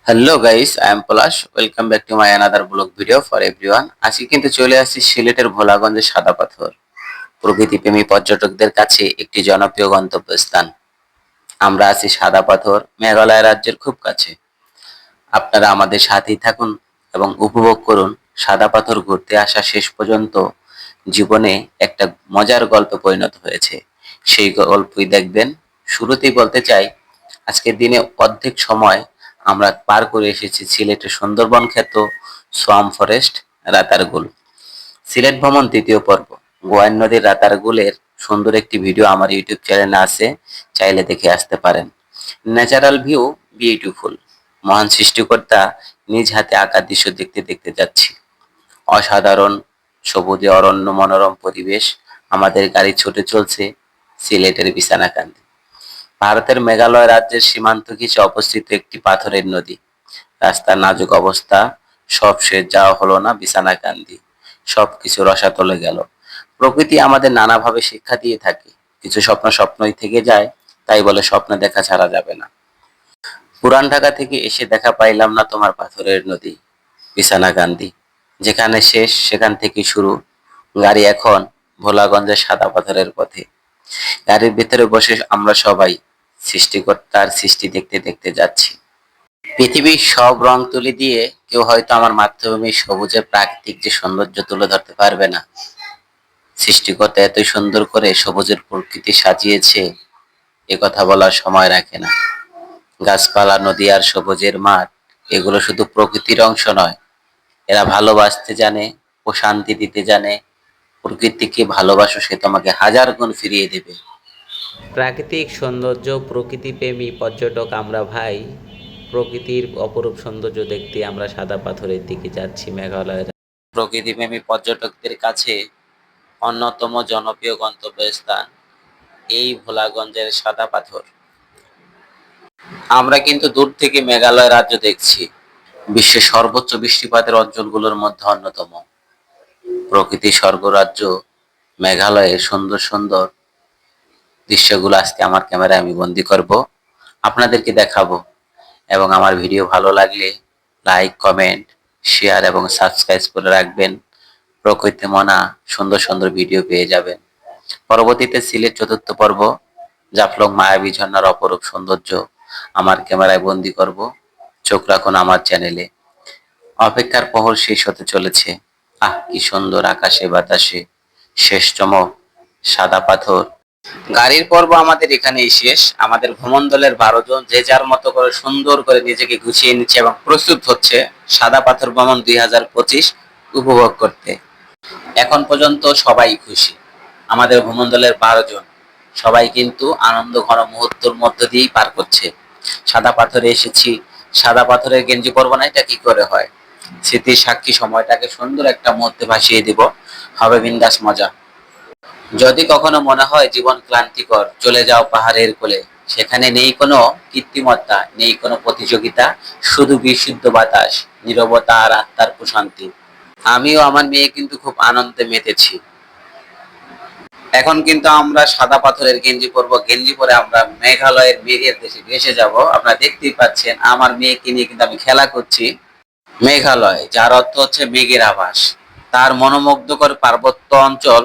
Hello guys, I am Palash. Welcome back to my another blog video for everyone. আজকে কিন্তু চলে আসছি সিলেটের ভোলাগঞ্জের সাদা পাথর, প্রকৃতিপ্রেমী পর্যটকদের কাছে একটি জনপ্রিয় গন্তব্যস্থান। আমরা আছি সাদা পাথর, মেঘালয় রাজ্যের খুব কাছে। আপনারা আমাদের সাথেই থাকুন এবং উপভোগ করুন সাদা পাথর ঘুরতে আসা শেষ পর্যন্ত জীবনে একটা মজার গল্পে পরিণত হয়েছে। সেই গল্পই দেখবেন। শুরুতেই বলতে চাই, আজকের দিনে অর্ধেক সময় আমরা পার করে এসেছি সিলেটের সুন্দরবন খ্যাত সোয়াম ফরেস্ট রাতারগুল। সিলেট ভ্রমণ তৃতীয় পর্ব। গোয়াইন নদীর রাতারগুলের সুন্দর একটি ভিডিও আমার ইউটিউব চ্যানেলে আছে, চাইলে দেখে আসতে পারেন। Natural view beautiful. মহান সৃষ্টিকর্তা নিজ হাতে আঁকা দৃশ্য দেখতে দেখতে যাচ্ছি। অসাধারণ সবুজে অরণ্য, মনোরম পরিবেশ। আমাদের গাড়ি ছুটে চলছে সিলেটের বিছানাকান্দি। ভারতের মেঘালয় রাজ্যের সীমান্ত ঘেঁষে অবস্থিত একটি পাথরের নদী। রাস্তার নাজুক অবস্থা, সব শেষ, যাওয়া হলো না বিছানাকান্দি। সবকিছু রসাতলে গেল। প্রকৃতি আমাদের নানাভাবে শিক্ষা দিয়ে থাকে। কিছু স্বপ্ন স্বপ্নই থেকে যায়, তাই বলে স্বপ্ন দেখা ছাড়া যাবে না। পুরান ঢাকা থেকে এসে দেখা পাইলাম না তোমার পাথরের নদী বিছানাকান্দি। যেখানে শেষ সেখান থেকে শুরু। গাড়ি এখন ভোলাগঞ্জের সাদা পাথরের পথে। গাড়ির ভিতরে বসে আমরা সবাই সৃষ্টিকর্তার সৃষ্টি দেখতে দেখতে যাচ্ছি। পৃথিবীর সব রং তুলি দিয়ে কেউ হয়তো আমার মাতৃভূমির সবুজের প্রাকৃতিক যে সৌন্দর্য তুলে ধরতে পারবে না। সৃষ্টিকর্তা এতই সুন্দর করে সবুজের প্রকৃতি সাজিয়েছে, এ কথা বলার সময় রাখে না। গাছপালা, নদী আর সবুজের মাঠ, এগুলো শুধু প্রকৃতির অংশ নয়, এরা ভালোবাসতে জানে, প্রশান্তি দিতে জানে। প্রকৃতিকে ভালোবাসো, সে তোমাকে হাজার গুণ ফিরিয়ে দেবে। প্রাকৃতিক সৌন্দর্য, প্রকৃতিপ্রেমী পর্যটক আমরা ভাই। প্রকৃতির অপরূপ সৌন্দর্য দেখতে আমরা সাদা পাথরের দিকে যাচ্ছি মেঘালয়ের। প্রকৃতিপ্রেমী পর্যটকদের কাছে অন্যতম জনপ্রিয় গন্তব্যস্থান এই ভোলাগঞ্জের সাদা পাথর। আমরা কিন্তু দূর থেকে মেঘালয় রাজ্য দেখছি, বিশ্বের সর্বোচ্চ বৃষ্টিপাতের অঞ্চলগুলোর মধ্যে অন্যতম। প্রকৃতির স্বর্গরাজ্য মেঘালয়ের সুন্দর সুন্দর দৃশ্যগুলো আজকে আমার ক্যামেরায় আমি বন্দি করব, আপনাদেরকে দেখাবো। এবং আমার ভিডিও ভালো লাগলে লাইক, কমেন্ট, শেয়ার এবং সাবস্ক্রাইব করে রাখবেন। প্রকৃতি মনা সুন্দর সুন্দর ভিডিও পেয়ে যাবেন। পরবর্তীতে সিলেট চতুর্থ পর্ব, জাফলং মায়াবী ঝর্ণার অপরূপ সৌন্দর্য আমার ক্যামেরায় বন্দি করব। চোখ রাখুন আমার চ্যানেলে। অপেক্ষার প্রহর শেষ হতে চলেছে। আহ, কি সুন্দর আকাশে বাতাসে শেষ চমক সাদা পাথর। গাড়ির পর্ব আমাদের এখানেই শেষ। আমাদের ভ্রমণ দলের 12 জন যে যার মতো করে সুন্দর করে নিজেকে গুছিয়ে নিচ্ছে এবং প্রস্তুত হচ্ছে সাদা পাথর ভ্রমণ 2025 উপভোগ করতে। এখন পর্যন্ত সবাই খুশি। আমাদের ভ্রমণ দলের 12 জন সবাই কিন্তু আনন্দ ঘন মুহূর্তের মধ্য দিয়েই পার করছে। সাদা পাথরে এসেছি, সাদা পাথরের গেঞ্জি পরব না, এটা কি করে হয়? স্মৃতির সাক্ষী সময়টাকে সুন্দর একটা মুহূর্তে ভাসিয়ে দিব। হবে বিন্দাস মজা। যদি কখনো মনে হয় জীবন ক্লান্তিকর, চলে যাও পাহাড়ের কোলে। সেখানে নেই কোনো কৃত্রিমতা, নেই কোনো প্রতিযোগিতা, শুধু বিশুদ্ধ বাতাস, নীরবতা আর আত্মার প্রশান্তি। আমিও আমার মেয়ে কিন্তু খুব আনন্দে মেতেছি। এখন কিন্তু আমরা সাদা পাথরের গেঞ্জি পরবো। গেঞ্জি পরে আমরা মেঘালয়ের মেঘের দেশে ভেসে যাব। আপনারা দেখতেই পাচ্ছেন আমার মেয়েকে নিয়ে কিন্তু আমি খেলা করছি। মেঘালয়, যার অর্থ হচ্ছে মেঘের আভাস। তার মনোমুগ্ধকর পার্বত্য অঞ্চল,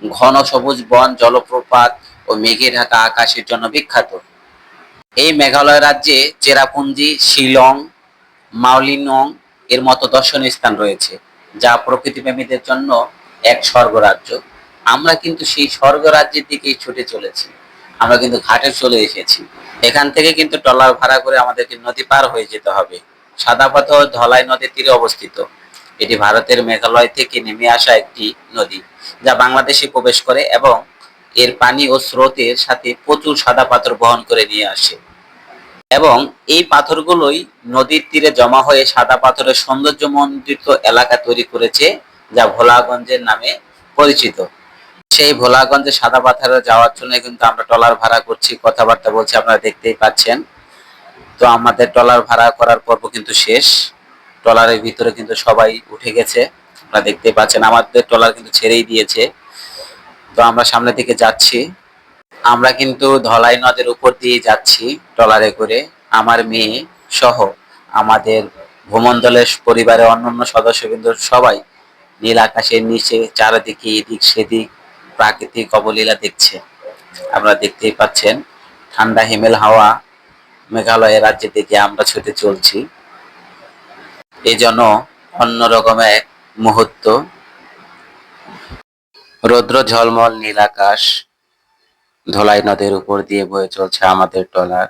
ঘন সবুজ বন, জলপ্রপাত ও মেঘে ঢাকা আকাশের জন্য বিখ্যাত। এই মেঘালয় রাজ্যে চেরাপুঞ্জি, শিলং, মাওলিনং এর মতো দর্শনীয় স্থান রয়েছে, যা প্রকৃতিপ্রেমীদের জন্য এক স্বর্গরাজ্য। আমরা কিন্তু সেই স্বর্গরাজ্যের দিকেই ছুটে চলেছি। আমরা কিন্তু ঘাটে চলে এসেছি। এখান থেকে কিন্তু ট্রলার ভাড়া করে আমাদেরকে নদী পার হয়ে যেতে হবে। সাদা পাথর ধলাই নদীর তীরে অবস্থিত। এটি ভারতের মেঘালয় থেকে নেমে আসা একটি নদী, যা বাংলাদেশে প্রবেশ করে এবং এর পানি ও স্রোতের সাথে প্রচুর সাদা পাথর বহন করে নিয়ে আসে। এবং এই পাথরগুলোই নদীর তীরে জমা হয়ে সাদা পাথরের সৌন্দর্যমণ্ডিত এলাকা তৈরি করেছে, যা ভোলাগঞ্জের নামে পরিচিত। সেই ভোলাগঞ্জে সাদা পাথরে যাওয়ার জন্য কিন্তু আমরা ট্রলার ভাড়া করছি, কথাবার্তা বলছি, আপনারা দেখতেই পাচ্ছেন। তো আমাদের ট্রলার ভাড়া করার পর্ব কিন্তু শেষ। ট্রলারের ভিতরে কিন্তু সবাই উঠে গেছে, আপনারা দেখতেই পাচ্ছেন। আমাদের ট্রলার কিন্তু ছেড়েই দিয়েছে। তো আমরা সামনের দিকে যাচ্ছি। আমরা কিন্তু ধলাই নদের উপর দিয়ে যাচ্ছি ট্রলারে করে, আমার মেয়ে সহ আমাদের ভ্রমণ দলের পরিবারের অন্যান্য সদস্যবৃন্দ সবাই নীল আকাশের নিচে চারিদিকে এদিক সেদিক প্রাকৃতিক অবলীলা দেখছে। আপনারা দেখতেই পাচ্ছেন ঠান্ডা হিমেল হাওয়া মেঘালয় রাজ্যের দিকে আমরা ছুটে চলছি। এই জন্য অন্যরকম এক মুহূর্ত। রৌদ্র ঝলমল নীল আকাশ, ধলাই নদের উপর দিয়ে বয়ে চলছে আমাদের ট্রলার।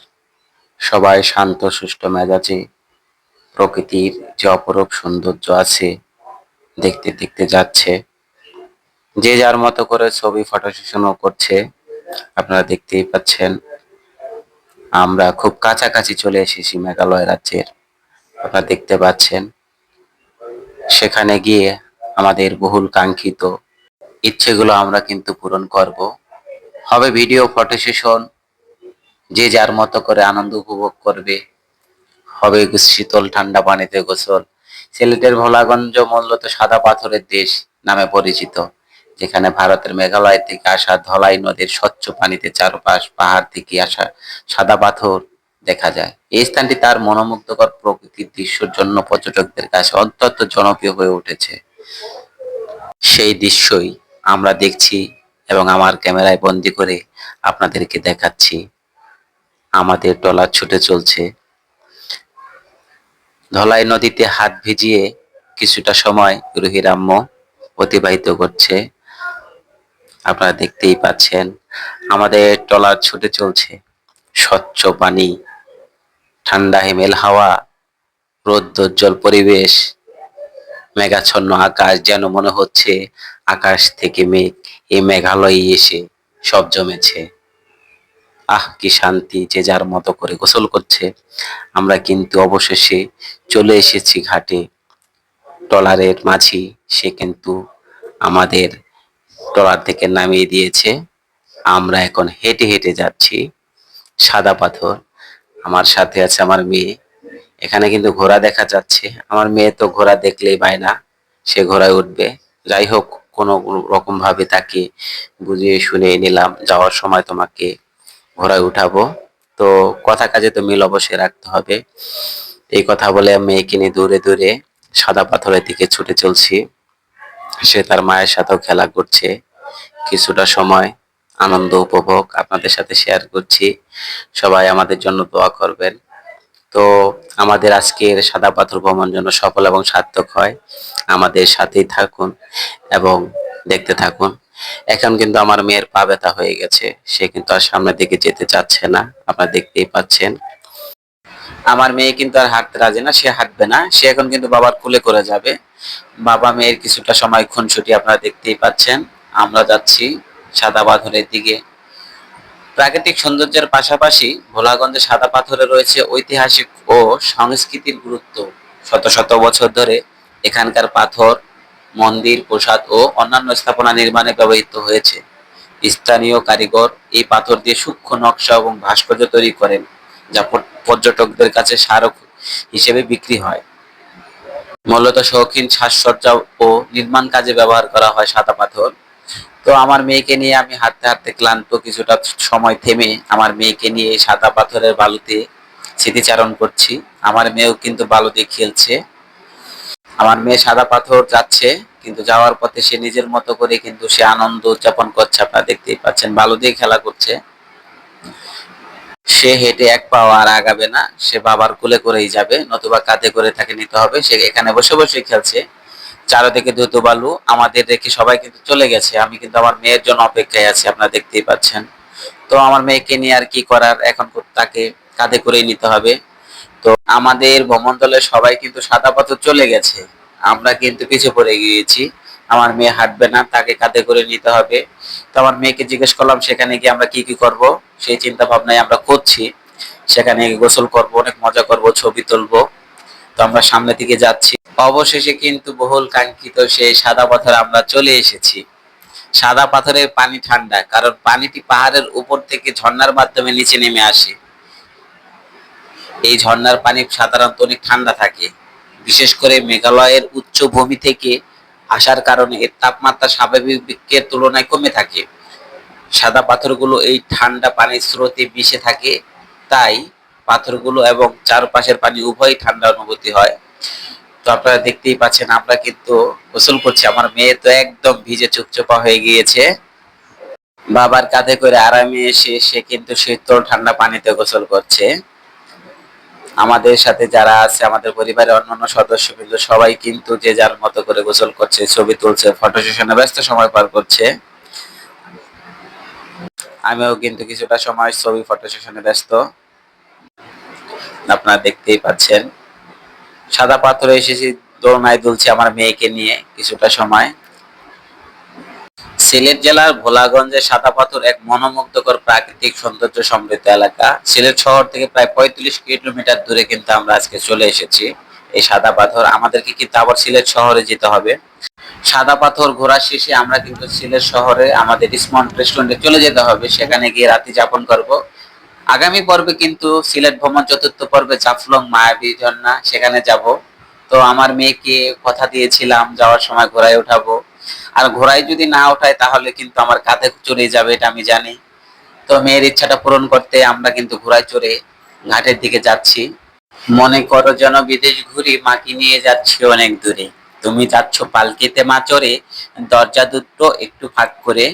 সবাই শান্ত সুষ্ঠ মেজাজে প্রকৃতির যে অপরূপ সৌন্দর্য আছে দেখতে দেখতে যাচ্ছে। যে যার মতো করে ছবি ফটো সেশনও করছে। আপনারা দেখতেই পাচ্ছেন আমরা খুব কাছাকাছি চলে এসেছি মেঘালয় রাজ্যের। আপনারা দেখতে পাচ্ছেন সেখানে গিয়ে আমাদের বহুল কাঙ্ক্ষিত ইচ্ছেগুলো আমরা কিন্তু পূরণ করব। হবে ভিডিও ফটো সেশন, যে যার মতো করে আনন্দ উপভোগ করবে। হবে শীতল ঠান্ডা পানিতে গোসল। সিলেটের ভোলাগঞ্জ মূলত সাদা পাথরের দেশ নামে পরিচিত, যেখানে ভারতের মেঘালয় থেকে আসা ধলাই নদীর স্বচ্ছ পানিতে চারপাশ পাহাড় থেকে আসা সাদা পাথর দেখা যায়। এই স্থানটি তার মনোমুগ্ধকর প্রকৃতির দৃশ্যের জন্য পর্যটকদের কাছে অত্যন্ত জনপ্রিয় হয়ে উঠেছে। সেই দৃশ্যই আমরা দেখছি এবং আমার ক্যামেরায় বন্দি করে আপনাদেরকে দেখাচ্ছি। আমাদের ট্রলার ছুটে চলছে ধলাই নদীতে হাত ভিজিয়ে কিছুটা সময় রুহির আম্মু অতিবাহিত করছে। আপনারা দেখতেই পাচ্ছেন আমাদের ট্রলার ছুটে চলছে। স্বচ্ছ পানি, ঠান্ডা হিমেল হাওয়া, রৌদ্রোজ্জ্বল পরিবেশ, মেঘাচ্ছন্ন আকাশ, যেন মনে হচ্ছে আকাশ থেকে মেঘ এই মেঘালয়ে এসে সব জমেছে। আহ কি শান্তি! যে যার মতো করে গোসল করছে। আমরা কিন্তু অবশেষে চলে এসেছি ঘাটে। ট্রলারের মাঝি সে কিন্তু আমাদের ট্রলার থেকে নামিয়ে দিয়েছে। আমরা এখন হেঁটে হেঁটে যাচ্ছি সাদা পাথর। আমার সাথে আছে আমার মেয়ে। এখানে কিন্তু ঘোড়া দেখা যাচ্ছে। আমার মেয়ে তো ঘোড়া দেখলেই বায়না, সে ঘোড়ায় উঠবে। যাই হোক, কোনো রকম ভাবে তাকে বুঝিয়ে শুনিয়ে নিলাম যাওয়ার সময় তোমাকে ঘোড়ায় উঠাবো। তো কথা কাজে তো মিল অবশ্যই রাখতে হবে। এই কথা বলে মেয়েকে নিয়ে দূরে দূরে সাদা পাথরের দিকে ছুটে চলছি। সে তার মায়ের সাথেও খেলা করছে। কিছুটা সময় আনন্দ উপভোগ আপনাদের সাথে শেয়ার করছি। সবাই আমাদের জন্য দোয়া করবেন। তো আমাদের আজকের সাদা পাথর ভ্রমণ যেন সফল এবং সার্থক হয়। আমাদের সাথেই থাকুন এবং দেখতে থাকুন। এখন কিন্তু আমার মেয়ের পা ব্যথা হয়ে গেছে, সে কিন্তু আর সামনের দিকে যেতে চাচ্ছে না। আপনারা দেখতেই পাচ্ছেন আমার মেয়ে কিন্তু আর হাঁটতে রাজি না, সে হাঁটবে না। সে এখন কিন্তু বাবার কোলে করে যাবে। বাবা মেয়ের কিছুটা সময় খুনসুটি আপনারা দেখতেই পাচ্ছেন। আমরা যাচ্ছি সাদা পাথরের দিকে। প্রাকৃতিক সৌন্দর্যের পাশাপাশি ভোলাগঞ্জে সাদা পাথরে রয়েছে ঐতিহাসিক ও সংস্কৃতির গুরুত্ব। শত শত বছর ধরে এখানকার পাথর মন্দির, প্রাসাদ ও অন্যান্য স্থাপনা নির্মাণে ব্যবহৃত হয়েছে। স্থানীয় কারিগর এই পাথর দিয়ে সূক্ষ্ম নকশা এবং ভাস্কর্য তৈরি করেন, যা পর্যটকদের কাছে স্মারক হিসেবে বিক্রি হয়। মূলত শৌখিন সাজসজ্জা ও নির্মাণ কাজে ব্যবহার করা হয় সাদা পাথর। তো আমার মেয়েকে নিয়ে আমি হাঁটতে হাঁটতে ক্লান্ত, কিছুটা সময় থেমে আমার মেয়েকে নিয়ে সাদা পাথরের বালুতে স্মৃতিচারণ করছি। আমার মেয়েও কিন্তু বালু দিয়ে খেলছে। আমার মেয়ে সাদা পাথর যাচ্ছে, কিন্তু যাওয়ার পথে সে নিজের মতো করে কিন্তু সে আনন্দ উদযাপন করছে। আপনারা দেখতেই পাচ্ছেন বালু দিয়ে খেলা করছে। সে হেঁটে এক পাও আর আগাবে না, সে বাবার কোলে করেই যাবে, নতুবা কাঁধে করে তাকে নিতে হবে। সে এখানে বসে বসে খেলছে। চারদিকে দ্রুত বালু, আমাদের রেখে সবাই কিন্তু চলে গেছে। আমি কিন্তু আমার মেয়ের জন্য অপেক্ষায় আছি, আপনারা দেখতেই পাচ্ছেন। তো আমার মেয়েকে নিয়ে আর কি করার, এখন তাকে কাঁধে করেই নিতে হবে। তো আমাদের ভ্রমণ দলের সবাই কিন্তু সাদা পাথর চলে গেছে, আমরা কিন্তু পিছু পড়ে গিয়েছি। আমার মেয়ে হাঁটবে না, তাকে কাঁধে করে নিতে হবে। তো আমার মেয়েকে জিজ্ঞেস করলাম সেখানে গিয়ে আমরা কি কি করব, সেই চিন্তা ভাবনায় আমরা করছি। সেখানে গোসল করব, অনেক মজা করব, ছবি তুলবো। তো আমরা সামনের দিকে যাচ্ছি। অবশেষে কিন্তু বহুল কাঙ্ক্ষিত সেই সাদা পাথর আমরা চলে এসেছি। সাদা পাথরের পানি ঠান্ডা, কারণ পানিটি পাহাড়ের উপর থেকে ঝর্ণার মাধ্যমে নিচে নেমে আসে। এই ঝর্ণার পানি সাধারণত অনেক ঠান্ডা থাকে, বিশেষ করে মেঘালয়ের উচ্চভূমি থেকে আসার কারণে এর তাপমাত্রা স্বাভাবিকের তুলনায় কমে থাকে। সাদা পাথরগুলো এই ঠান্ডা পানির স্রোতে মিশে থাকে, তাই পাথরগুলো এবং চারপাশের পানি উভয়ই ঠান্ডা অনুভূতি হয়। তো আপনারা দেখতেই পাচ্ছেন আমরা কিন্তু গোসল করছি। আমার মেয়ে তো একদম ভিজে চুপচুপা হয়ে গিয়েছে। বাবার কাঁধে করে আরামে এসে সে কিন্তু শীতল ঠান্ডা পানিতে গোসল করছে। আমাদের সাথে যারা আছে, আমাদের পরিবারের অন্যান্য সদস্য কিন্তু সবাই কিন্তু যে যার মতো করে গোসল করছে, ছবি তুলছে, ফটো সেশনে ব্যস্ত সময় পার করছে। আমিও কিন্তু কিছুটা সময় ছবি ফটো সেশনে ব্যস্ত। আপনারা দেখতেই পাচ্ছেন সাদা পাথরে এসেছি, দোলনায় দুলছি আমার মেয়েকে নিয়ে কিছুটা সময়। সিলেট জেলার ভোলাগঞ্জের সাদা পাথর এক মনোমুগ্ধকর প্রাকৃতিক সৌন্দর্য সমৃদ্ধ এলাকা। সিলেট শহর থেকে প্রায় 35 কিলোমিটার দূরে কিন্তু আমরা আজকে চলে এসেছি। এই সাদা পাথর আমাদেরকে কিন্তু আবার সিলেট শহরে যেতে হবে। সাদা পাথর ঘোরা শেষে আমরা কিন্তু সিলেট শহরে আমাদের স্মার্ট রেস্টুরেন্টে চলে যেতে হবে, সেখানে গিয়ে রাত্রি যাপন করব। আগামী পর্বে কিন্তু সিলেট ভ্রমণ চতুর্থ পর্বে জাফলং মায়াবী ঝর্ণা সেখানে যাব। তো আমার মেয়েকে কথা দিয়েছিলাম যাওয়ার সময় ঘোড়ায় উঠাবো, আর ঘোড়ায় যদি না ওঠায় তাহলে কিন্তু আমার কাঁধে চড়ে যাবে, এটা আমি জানি। তো মেয়ের ইচ্ছাটা পূরণ করতে আমরা কিন্তু ঘোড়ায় চড়ে ঘাটের দিকে যাচ্ছি। মনে করো যেন বিদেশ ঘুরি, মাকে নিয়ে যাচ্ছি অনেক দূরে। তুমি যাচ্ছ পালকিতে মা চড়ে, দরজা দুটো একটু ফাঁক করে।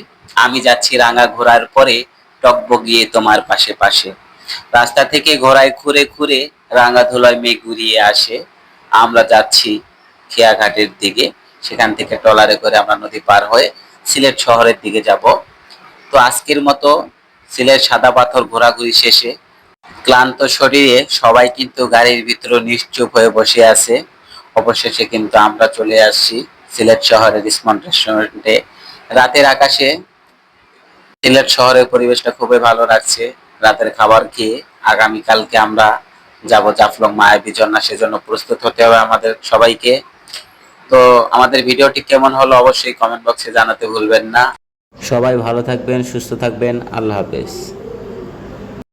আমি যাচ্ছি রাঙা ঘোড়ার পরে, টকবগিয়ে তোমার পাশে পাশে। রাস্তা থেকে ঘোড়ায় ঘুরে ঘুরে রাঙা ধুলায় মেঘ ঘুরিয়ে আসে। আমরা যাচ্ছি খেয়াঘাটের দিকে, সেখান থেকে ট্রলারে করে আমরা নদী পার হয়ে সিলেট শহরের দিকে যাব। তো আজকের মতো সিলেট সাদা পাথর ঘোরাঘুরি শেষে ক্লান্ত শরীরে সবাই কিন্তু গাড়ির ভিতরে নিশ্চুপ হয়ে বসে আছে। অবশেষে কিন্তু আমরা চলে আসছি সিলেট শহরের স্মার্ট রেস্টুরেন্টে। রাতের আকাশে সিলেট শহরের পরিবেশটা খুবই ভালো লাগছে। রাতের খাবার খেয়ে আগামীকালকে আমরা যাব জাফলং মায়াবী ঝর্ণা, সেজন্য প্রস্তুত হতে হবে আমাদের সবাইকে। তো আমাদের ভিডিওটি কেমন হলো অবশ্যই কমেন্ট বক্সে জানাতে ভুলবেন না। সবাই ভালো থাকবেন, সুস্থ থাকবেন। আল্লাহ হাফেজ।